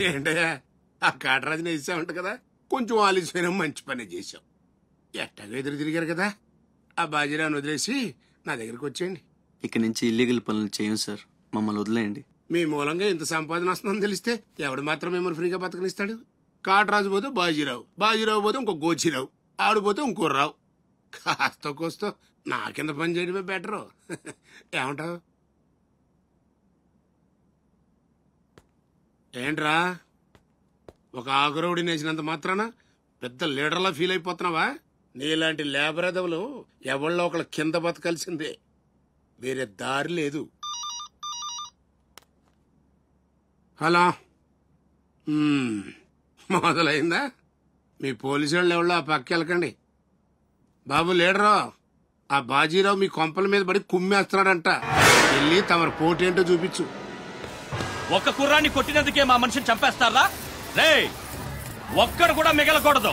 ఏంటయ్యా ఆ కాటరాజుని వేసామంట కదా, కొంచెం ఆలస్యమైన మంచి పని చేశాం. ఎట్టాగా ఎదురు తిరిగారు కదా, ఆ బాజీరావుని వదిలేసి నా దగ్గరికి వచ్చేయండి. ఇక్కడి నుంచి ఇల్లీగల్ పనులు చేయం సార్, మమ్మల్ని వదిలేయండి. మీ మూలంగా ఇంత సంపాదన వస్తుందని తెలిస్తే ఎవడు మాత్రం మిమ్మల్ని ఫ్రీగా బతకనిస్తాడు? కాటరాజు పోతే బాజీరావు, బాజీరావు పోతే ఇంకో గోచిరావు, ఆడిపోతే ఇంకో రావు. కాస్త కోస్తో నా కింద పని చేయడమే బెటరు. ఏమంటావు? ఏంట్రా ఒక ఆకురవుడిని వేసినంత మాత్రాన పెద్ద లీడర్లా ఫీల్ అయిపోతున్నావా? నీలాంటి లేబర్ ఎదవులు ఎవళ్ళో ఒకళ్ళ కింద బతకాల్సిందే, వేరే దారి లేదు. హలో, మొదలైందా? మీ పోలీసు వాళ్ళు ఎవరో ఆ పక్క వెళ్ళకండి. బాబు లీడరు, ఆ బాజీరావు మీ కొంపల మీద పడి కుమ్మేస్తున్నాడంట. వెళ్ళి తమరు పోటేంటో చూపించు. ఒక్క కుర్రాన్ని కొట్టినందుకే మా మనిషిని చంపేస్తారా? రే, ఒక్కడు కూడా మిగలకూడదు.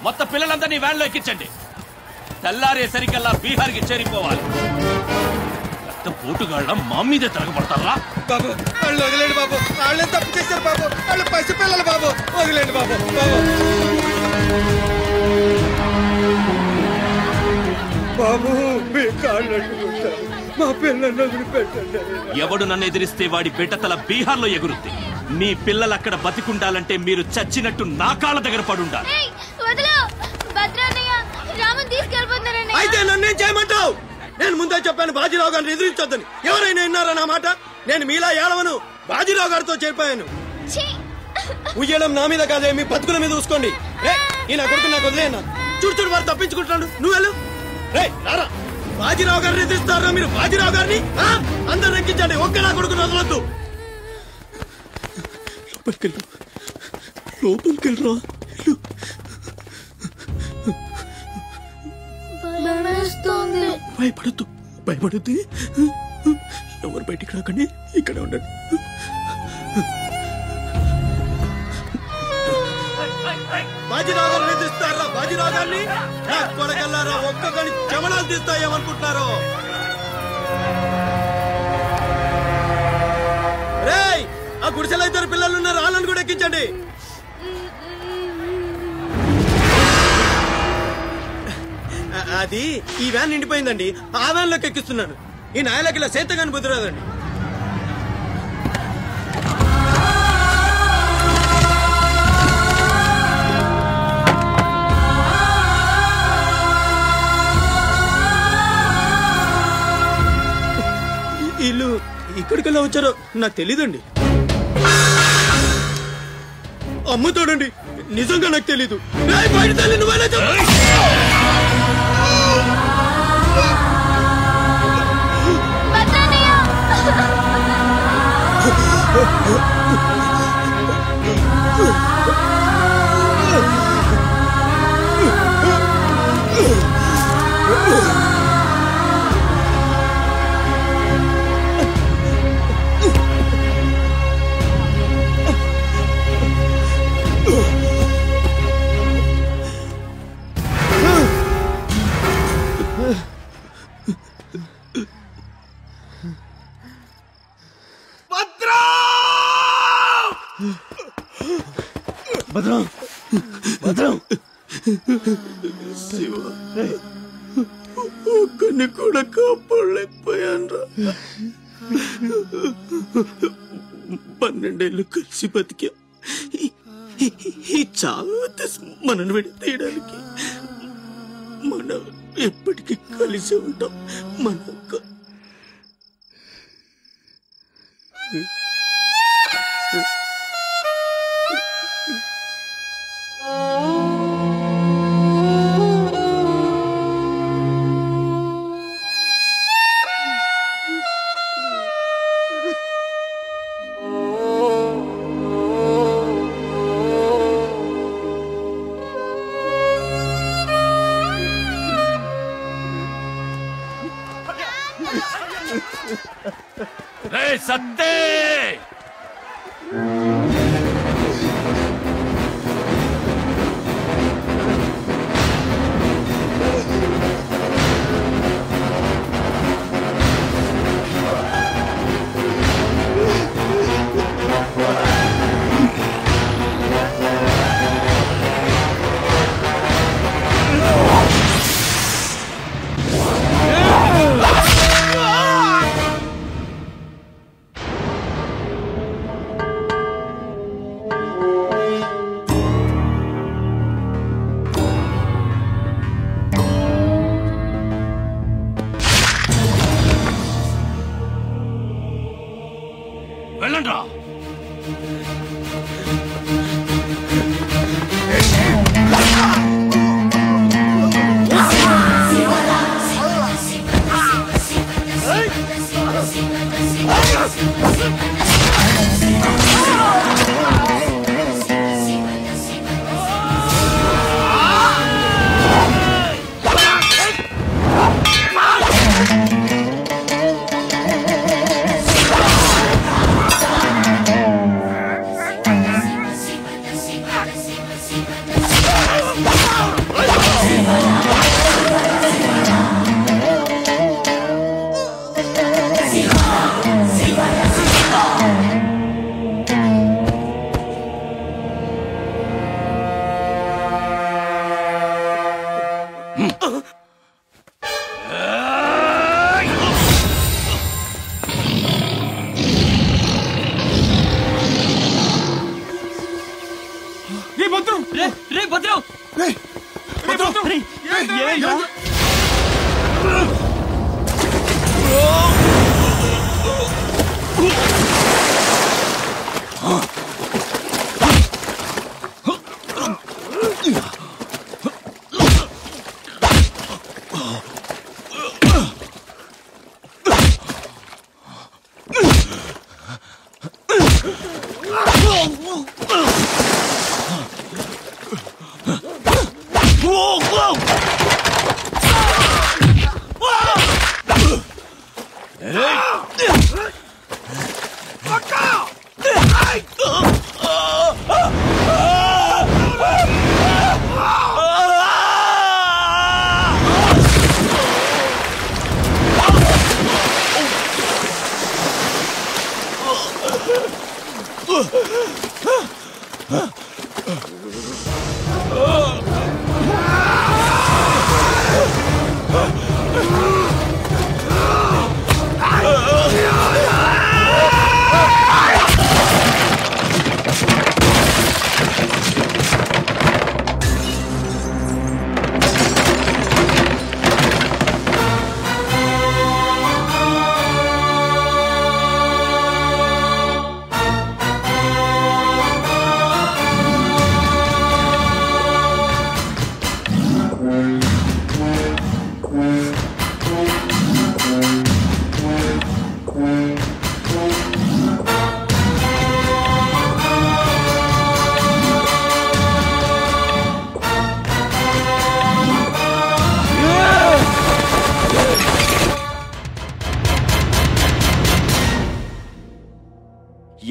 మొత్తం పిల్లలందరినీ వ్యాన్లో ఎక్కించండి. తెల్లారేసరికల్లా బీహార్కి చేరిపోవాలి. పెద్ద పోటుగాళ్ళ మా మీదే తిరగబడతారా? బాబు వాళ్ళు వదిలేండి బాబు, వాళ్ళే తప్పు చేశారు బాబు, వాళ్ళు పసి పిల్లలు బాబు, వదిలేండి బాబు. బాబు మీ కాళ్ళు మా పిల్లల్ని వదిలిపెట్టండి. ఎవడు నన్ను ఎదిరిస్తే వాడి బిడ్డతల బీహార్లో ఎగురుద్ది. మీ పిల్లలు అక్కడ బతికుండాలంటే మీరు చచ్చినట్టు నా కాళ్ళ దగ్గర పడుండాలి. అయితే నన్నేం చేయమంటావు? నేను ముందే చెప్పాను బాజీరావు గారిని ఎదిరించొద్దని. ఎవరైనా విన్నారా నా మాట? నేను మీలా ఏడవను, బాజీరావు గారితో చెప్పాను. ఉయ్యడం నా మీద కాదే, మీ బతుకుల మీద చూసుకోండి. ఈ నా కొడుకు నాకు వదిలేనా? చూడు చూడు వారు తప్పించుకుంటున్నాడు, నువ్వు వెళ్ళు. రారా, బాజీరావు గారిని ఎదిరిస్తారా మీరు? బాజీరావు గారిని అందరు ఎక్కించండి, ఒక్క నా కొడుకు వదలొద్దు. లోపలికెళ్ళరా. భయపడద్దు, భయపడద్దు. ఎవరు బయటికి రాకండి, ఇక్కడ ఉండండి. బాజీరావు గారిని ఎదిరిస్తారా? బాజీరావు గారిని కొడగల్లారా, ఒక్కొక్కని చెమడాలు తీస్తాయేమనుకుంటున్నారు? రేయ్, ఆ గుడిసెలో ఇద్దరు పిల్లలు ఉన్నారు, వాళ్ళని కూడా ఎక్కించండి. అది ఈ వ్యాన్ నిండిపోయిందండి, ఆ వ్యాన్ లోకి ఎక్కిస్తున్నాను. ఈ నాయలకి ఇలా సేతగాని బుద్ధిరాదండి. వీళ్ళు ఇక్కడికెళ్ళా వచ్చారో నాకు తెలీదండి. అమ్మ చూడండి, నిజంగా నాకు తెలీదు. బయట తల్లి నువ్వేనా చెప్పు. భద్రం, భద్రం, శివ, ఒక్కడిని కూడా కాపాడలేకపోయాను. 12 ఏళ్ళు కలిసి బతికా. ఈ చావు మనను విడతీయడానికి మనం ఎప్పటికీ కలిసి ఉంటాం. మన సత్తే వెళ్ళండ్రా.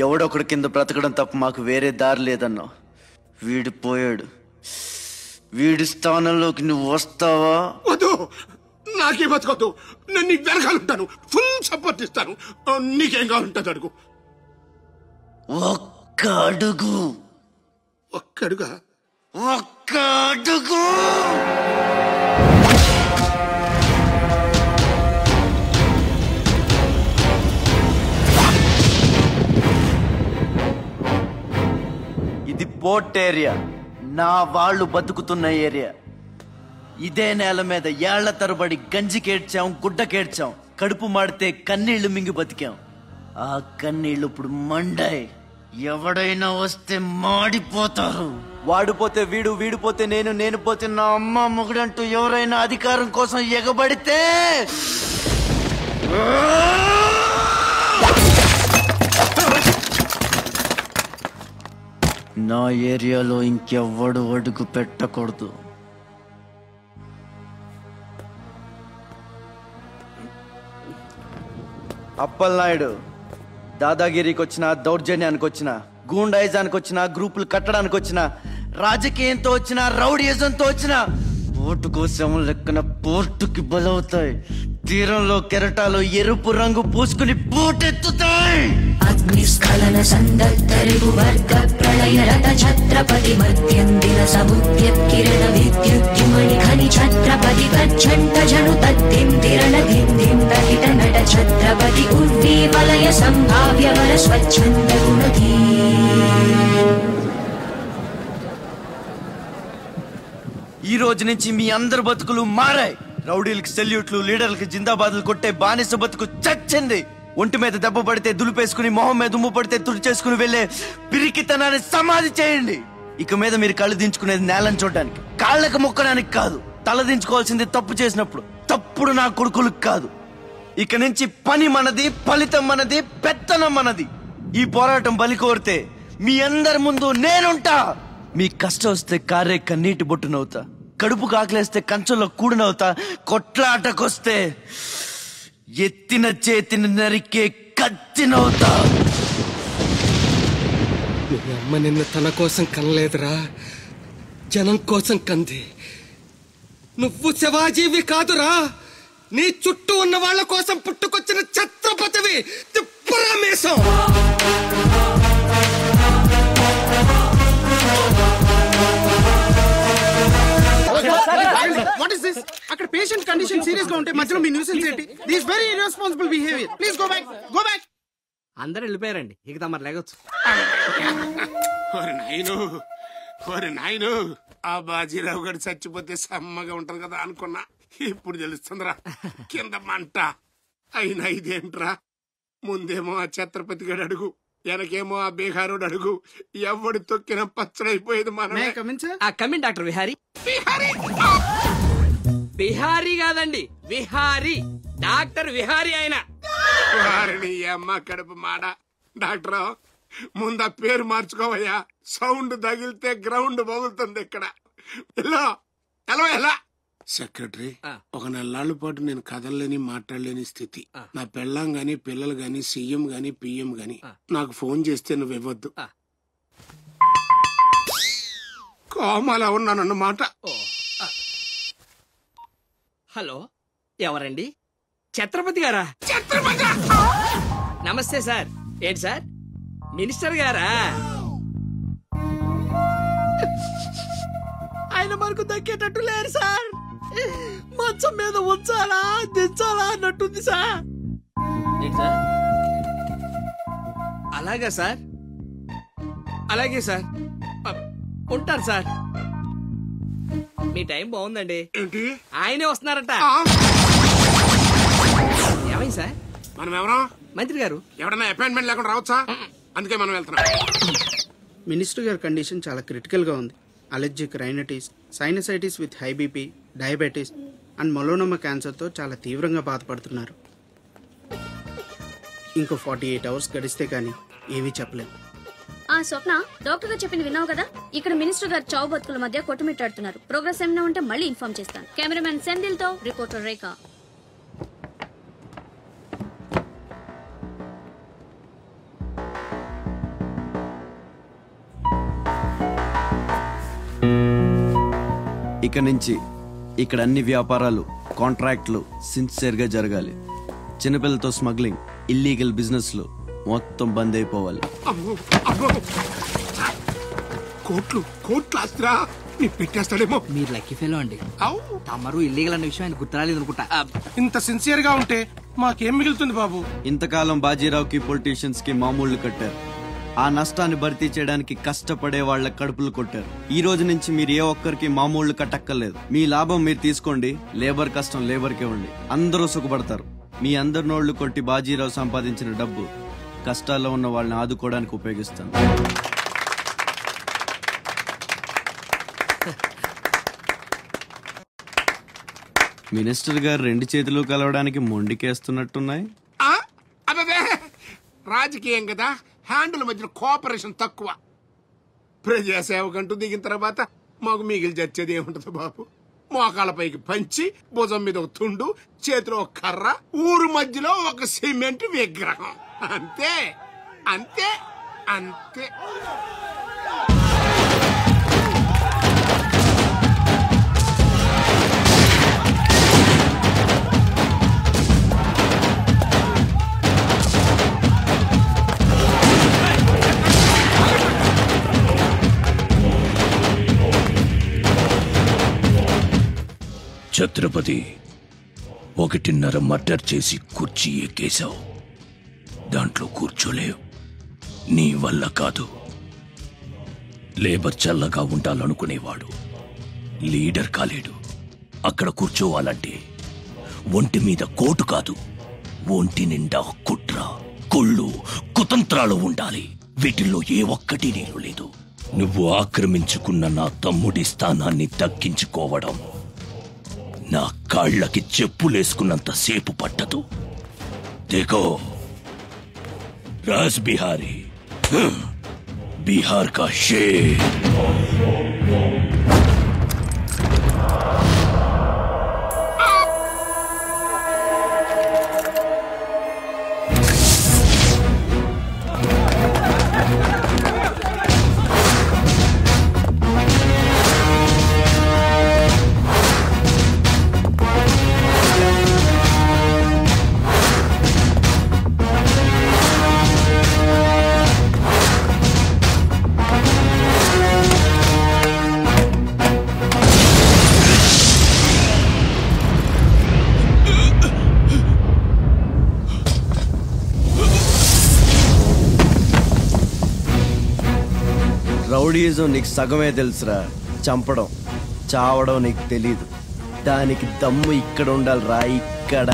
ఎవడొకడు కింద బ్రతకడం తప్ప మాకు వేరే దారి లేదన్నా. వీడు పోయాడు. వీడి స్థానంలోకి నువ్వు వస్తావా? వద్దు, నాకే బతకొద్దు. నేను నీకు వెనకాలంటాను, ఫుల్ సపోర్ట్ ఇస్తాను. నీకేం కావాలంటుంది అడుగు. ఒక్క అడుగు. ఒక్కడుగా? ఒక్క అడుగు. ఇది పోర్ట్ ఏరియా, నా వాళ్ళు బతుకుతున్న ఏరియా. ఇదే నేల మీద ఏళ్ల తరబడి గంజికేడ్చాం, గుడ్డకేడ్చాం, కడుపు మాడితే కన్నీళ్లు మింగి బతికాం. ఆ కన్నీళ్లు ఇప్పుడు మండాయి. ఎవడైనా వస్తే మాడిపోతారు. వాడిపోతే వీడు, వీడిపోతే నేను, నేను పోతే నా అమ్మ మొగుడంటూ ఎవరైనా అధికారం కోసం ఎగబడితే నా ఏరియాలో ఇంకెవ్వడు అడుగు పెట్టకూడదు. అప్పలనాయుడు దాదాగిరికి వచ్చినా, దౌర్జన్యానికి వచ్చినా, గూండాయిజానికి వచ్చినా, గ్రూపులు కట్టడానికి వచ్చినా, రాజకీయంతో వచ్చినా, రౌడీయిజంతో వచ్చినా ఓటు కోసం లెక్కన పోర్టుకి బలవుతాయి. తీరంలో కెరటాలు ఎరుపు రంగు పూసుకుని పోటెత్తుతాయి. అగ్నిస్ఖలన సందత్తరిపు వర్గ ప్రళయ రథ ఛత్రపతి మధ్యందిన సముద్యత్కిరణ విద్యుద్యుమణి ఖని ఛత్రపతి గచ్చంట జను తద్దిందిరణ దిందిం దహిత నట ఛత్రపతి ఉర్వీ వలయ సంభావ్య వర స్వచ్ఛంద గుణధీ. ఈ రోజు నుంచి మీ అందరి బతుకులు మారాయి. రౌడీలకి సెల్యూట్లు, లీడర్లకి జిందాబాదులు కొట్టే బానిస బతుకు చచ్చింది. ఒంటి మీద దెబ్బ పడితే దులిపేసుకుని మొహం మీద దుమ్ము పడితే తుడిచేసుకుని వెళ్ళే పిరికితనాన్ని సమాధి చేయండి. ఇక మీద మీరు కళ్ళు దించుకునేది నేలను చూడడానికి, కాళ్ళకు మొక్కడానికి కాదు. తల దించుకోవాల్సింది తప్పు చేసినప్పుడు, తప్పుడు నా కొడుకులకు కాదు. ఇక నుంచి పని మనది, ఫలితం మనది, పెత్తనం మనది. ఈ పోరాటం బలి కోరితే మీ అందరి ముందు నేనుంటా. మీ కష్టం వస్తే కారే కన్నీటి బొట్టునవుతా, కడుపు కాకలేస్తే కంచంలో కూడినవుతా, కొట్లాటకొస్తే ఎత్తిన చేతిని నరికే కత్తినవుతా. మీ అమ్మ నిన్ను తన కోసం కనలేదురా, జనం కోసం కంది. నువ్వు శివాజీవి కాదురా, నీ చుట్టూ ఉన్న వాళ్ళ కోసం పుట్టుకొచ్చిన ఛత్రపతివి. తిప్పురామేశం. What is this? అక్కడ పేషెంట్ కండిషన్ సీరియస్ గా ఉంటే మధ్యలో మీ న్యూసెన్స్ ఏంటి? This very irresponsible behaviour. Please go back, go back. అందరూ వెళ్ళిపోయారండి, ఇక తమరు లేగొచ్చు. ఓరి నాయను, ఆ బాజీరావు గారు చచ్చిపోతే సమ్మగా ఉంటది కదా అనుకున్నా. ఇప్పుడు తెలుస్తుందిరా కింద మంట. అయినా ఇదేంట్రా, ముందేమో ఆ ఛత్రపతి గడు అడుగు, వెనకేమో ఆ బీహారోడు అడుగు. ఎవడు తొక్కిన పచ్చడైపోయేది మనమే. Coming doctor Vihari. బిహారీ కాదండి, విహారీ. డాక్టర్ విహారీ ఆయన. వారిని అమ్మ కడుపు మాడ. డాక్టర్ ముందు ఆ పేరు మార్చుకోవయ్యా. సౌండ్ తగిలితే గ్రౌండ్ పగులుతుంది ఇక్కడ. ఎలా ఎలా ఎలా సెక్రటరీ, ఒక నెలల పాటు నేను కదలలేని మాట్లాడలేని స్థితి. నా పెళ్ళాం గాని పిల్లలు గాని సీఎం గాని పిఎం గాని నాకు ఫోన్ చేస్తే నువ్వు ఇవ్వద్దు. కోమలా ఉన్నానన్నమాట. హలో, ఎవరండి? ఛత్రపతి గారా? నమస్తే సార్. ఏంటి సార్, మినిస్టర్ గారా? ఆయన మనకు దక్కేటట్టు లేరు సార్. మంచం మీద ఉంచాలా దించాలా అన్నట్టుంది సార్. అలాగా సార్, అలాగే సార్, ఉంటారు సార్. మీ టైం బాగుందండి. ఆయనే వస్తున్నారట. ఏమైంది సార్? మనం ఎవరో మంత్రి గారు ఎవడన్నా అపాయింట్మెంట్ లేకుండా రావచ్చా? అందుకే మనం వెళ్తున్నాం. మినిస్టర్ గారి కండిషన్ చాలా క్రిటికల్ గా ఉంది. Allergic rhinitis, sinusitis with high BP, diabetes and melanoma క్యాన్సర్తో చాలా తీవ్రంగా బాధపడుతున్నారు. ఇంకో 48 hours గడిస్తే కానీ ఏమీ చెప్పలేము. స్వప్న, డాక్టర్ గారు చెప్పింది విన్నావు కదా? ఇక్కడ మినిస్టర్ గారు చావు బతుకుల మధ్య కొట్టుమిట్టాడుతున్నారు. ప్రోగ్రెస్ ఏమైనా ఉంటే మళ్ళీ ఇన్ఫార్మ్ చేస్తాను. కెమెరామెన్ సెందిల్ తో రిపోర్టర్ రేఖ. ఇక నుంచి ఇక్కడ అన్ని వ్యాపారాలు, కాంట్రాక్ట్లు సిన్సియర్ గా జరగాలి. చిన్నపిల్లలతో స్మగ్లింగ్, ఇల్లీగల్ బిజినెస్లు మొత్తం బంద్ అయిపోవాలి. కోట్లు ఆస్తిరా నీ పెట్టేస్తాడేమో. మీరు లక్కీ ఫెలో అండి. తమరు ఇల్లీగల్ అన్న విషయం ఆయన గుర్తురాలేదు అనుకుంటా. ఇంత సిన్సియర్ గా ఉంటే మాకేం మిగులుతుంది బాబు? ఇంతకాలం బాజీరావుకి పొలిటీషియన్స్ కి మామూళ్లు కట్టారు. ఆ నష్టాన్ని భర్తీ చేయడానికి కష్టపడే వాళ్ళ కడుపులు కొట్టారు. ఈ రోజు నుంచి మీరు ఏ ఒక్కరికి మామూళ్లు కట్టక్కర్లేదు. మీ లాభం మీరు తీసుకోండి, లేబర్ కష్టం లేబర్కే ఉండి అందరూ సుఖపడతారు. మీ అందరి నోళ్లు కొట్టి బాజీరావు సంపాదించిన డబ్బు కష్టాల్లో ఉన్న వాళ్ళని ఆదుకోవడానికి ఉపయోగిస్తాను. మినిస్టర్ గారు 2 చేతులు కలవడానికి మొండికేస్తున్నట్టున్నాయి. అదే రాజకీయం కదా, హ్యాండిల్ మధ్యన కోఆపరేషన్ తక్కువ. ప్రజాసేవకంటూ దిగిన తర్వాత మాకు మిగిలి చచ్చేది ఏముంటది బాబు? మోకాళ్ళపైకి పంచి, భుజం మీద ఒక తుండు, చేతిలో ఒక కర్ర, ఊరు మధ్యలో ఒక సిమెంట్ విగ్రహం. అంతే అంతే అంతే. ఛత్రపతి, 1.5 మర్డర్ చేసి కుర్చీ ఎక్కేశావు. దాంట్లో కూర్చోలేవు. నీ వల్ల కాదు. లేబర్ చల్లగా ఉండాలనుకునేవాడు లీడర్ కాలేడు. అక్కడ కూర్చోవాలంటే ఒంటి మీద కోటు కాదు, ఒంటి నిండా కుట్ర. కుళ్ళు కుతంత్రాలు ఉండాలి. వీటిల్లో ఏ ఒక్కటి నేను లేదు. నువ్వు ఆక్రమించుకున్న నా తమ్ముడి స్థానాన్ని దక్కించుకోవడం నా కాళ్ళకి చెప్పులేసుకున్నంత సేపు పట్టదు. देखो राज बिहारी बिहार का शेर. రౌడీజం నీకు సగమే తెలుసురా. చంపడం చావడం నీకు తెలీదు. దానికి దమ్ము ఇక్కడ ఉండాలిరా, ఇక్కడ.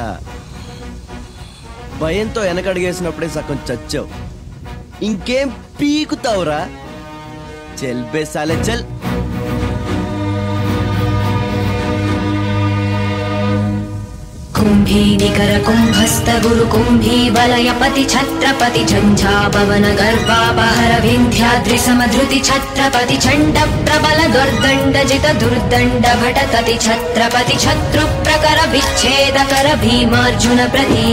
భయంతో వెనకడిగేసినప్పుడే సగం చచ్చావు. ఇంకేం పీకుతావురా? చల్ బే సాలే చల్. कुम्भी निकर कुम्भस्त गुरु कुम्भी वलय पति छत्रपति झंझापवन गर्वापहर विंध्याद्रि समधृति छत्रपति चंड प्रबल दुर्दंड जित दुर्दंड भटतति छत्रपति शत्रु प्रकर विच्छेद कर भीमार्जुन प्रति